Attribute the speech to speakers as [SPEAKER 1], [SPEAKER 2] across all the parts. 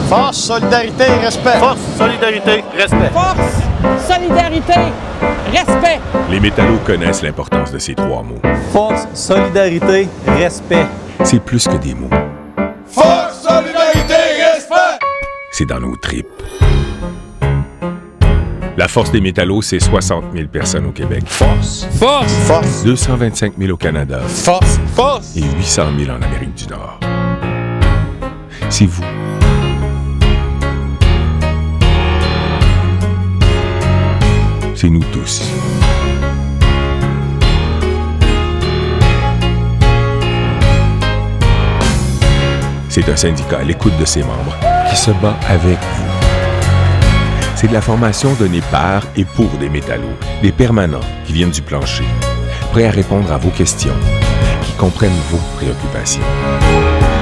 [SPEAKER 1] Force, solidarité, respect.
[SPEAKER 2] Force, solidarité, respect.
[SPEAKER 3] Force, solidarité, respect.
[SPEAKER 4] Les métallos connaissent l'importance de ces trois mots.
[SPEAKER 5] Force, solidarité, respect.
[SPEAKER 4] C'est plus que des mots.
[SPEAKER 1] Force, solidarité, respect.
[SPEAKER 4] C'est dans nos tripes. La Force des métallos, c'est 60 000 personnes au Québec.
[SPEAKER 1] Force.
[SPEAKER 5] Force.
[SPEAKER 1] Force.
[SPEAKER 4] 225 000 au Canada.
[SPEAKER 1] Force. Force.
[SPEAKER 4] Et 800 000 en Amérique du Nord. C'est vous. C'est nous tous. C'est un syndicat à l'écoute de ses membres qui se bat avec vous. C'est de la formation donnée par et pour des métallos, des permanents qui viennent du plancher, prêts à répondre à vos questions, qui comprennent vos préoccupations.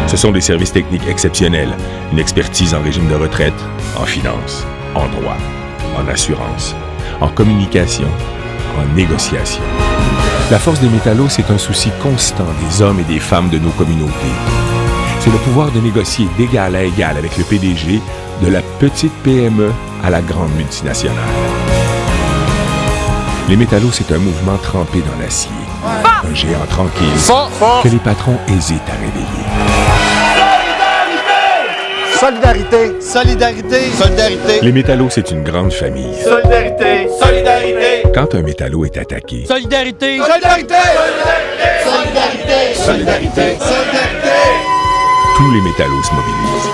[SPEAKER 4] Ce sont des services techniques exceptionnels, une expertise en régime de retraite, en finance, en droit, en assurance, en communication, en négociation. La Force des métallos, c'est un souci constant des hommes et des femmes de nos communautés. C'est le pouvoir de négocier d'égal à égal avec le PDG de la petite PME à la grande multinationale. Les métallos, c'est un mouvement trempé dans l'acier. Un géant tranquille que les patrons hésitent à réveiller.
[SPEAKER 1] Solidarité. Solidarité. Solidarité.
[SPEAKER 4] Les métallos, c'est une grande famille.
[SPEAKER 2] Solidarité, solidarité.
[SPEAKER 4] Quand un métallo est attaqué,
[SPEAKER 5] Solidarité.
[SPEAKER 1] Solidarité. Solidarité. Solidarité. Solidarité.
[SPEAKER 4] tous les métallos se mobilisent.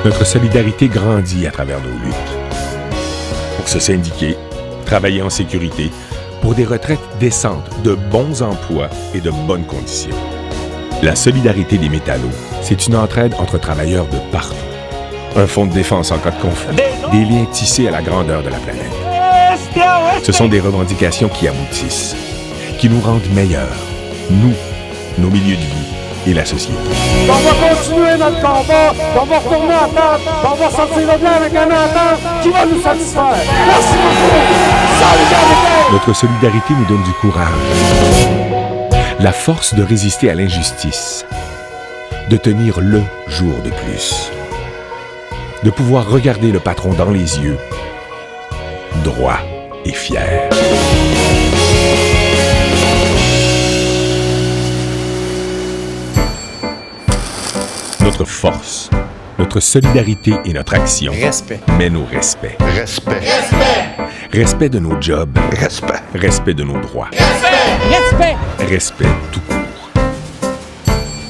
[SPEAKER 4] Notre solidarité grandit à travers nos luttes. Pour se syndiquer, travailler en sécurité, pour des retraites décentes, de bons emplois et de bonnes conditions. La solidarité des métallos, c'est une entraide entre travailleurs de partout. Un fonds de défense en cas de conflit, des liens tissés à la grandeur de la planète. Ce sont des revendications qui aboutissent, qui nous rendent meilleurs, nous, nos milieux de vie et la société.
[SPEAKER 6] On va continuer notre combat, on va retourner à table, on va sortir de là avec un entente qui va nous satisfaire. Merci beaucoup. Solidarité.
[SPEAKER 4] Notre solidarité nous donne du courage, la force de résister à l'injustice, de tenir le jour de plus, de pouvoir regarder le patron dans les yeux, droit et fier. Notre force, notre solidarité et notre action
[SPEAKER 1] Respect.
[SPEAKER 4] mènent au respect.
[SPEAKER 1] Respect. Respect.
[SPEAKER 4] Respect de nos jobs,
[SPEAKER 1] Respect.
[SPEAKER 4] respect de nos droits,
[SPEAKER 3] Respect.
[SPEAKER 4] respect tout court.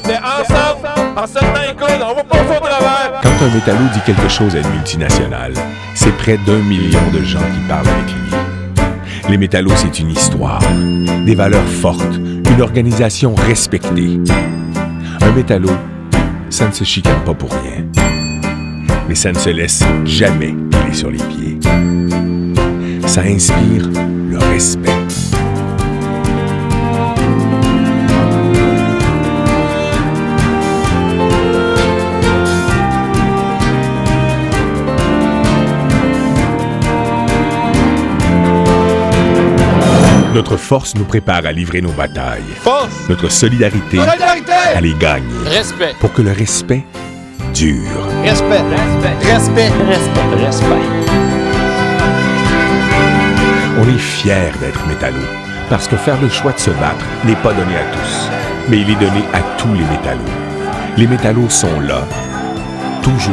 [SPEAKER 2] Mais ensemble, en se tenant les coudes, on va pas au travers.
[SPEAKER 4] Quand un métallo dit quelque chose à une multinationale, c'est près d'1 million de gens qui parlent avec lui. Les métallos, c'est une histoire, des valeurs fortes, une organisation respectée. Un métallo, ça ne se chicane pas pour rien. Mais ça ne se laisse jamais piler sur les pieds. Ça inspire le respect. Notre force nous prépare à livrer nos batailles.
[SPEAKER 1] Force.
[SPEAKER 4] Notre solidarité
[SPEAKER 1] Solidarité.
[SPEAKER 4] à les gagner.
[SPEAKER 5] Respect.
[SPEAKER 4] Pour que le respect dure.
[SPEAKER 1] Respect. Respect. Respect. Respect.
[SPEAKER 4] On est fiers d'être métallos, parce que faire le choix de se battre n'est pas donné à tous, mais il est donné à tous les métallos. Les métallos sont là, toujours,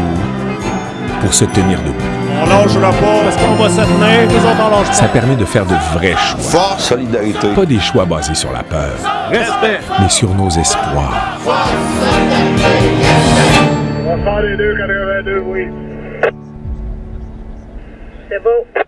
[SPEAKER 4] pour se tenir debout.
[SPEAKER 6] On lâchera pas parce qu'on va se tenir, les autres on lâche
[SPEAKER 4] Ça permet de faire de vrais choix,
[SPEAKER 1] Force. Solidarité.
[SPEAKER 4] pas des choix basés sur la peur,
[SPEAKER 2] Respect.
[SPEAKER 4] mais sur nos espoirs.
[SPEAKER 6] On va faire les 2,82, oui.
[SPEAKER 7] C'est beau.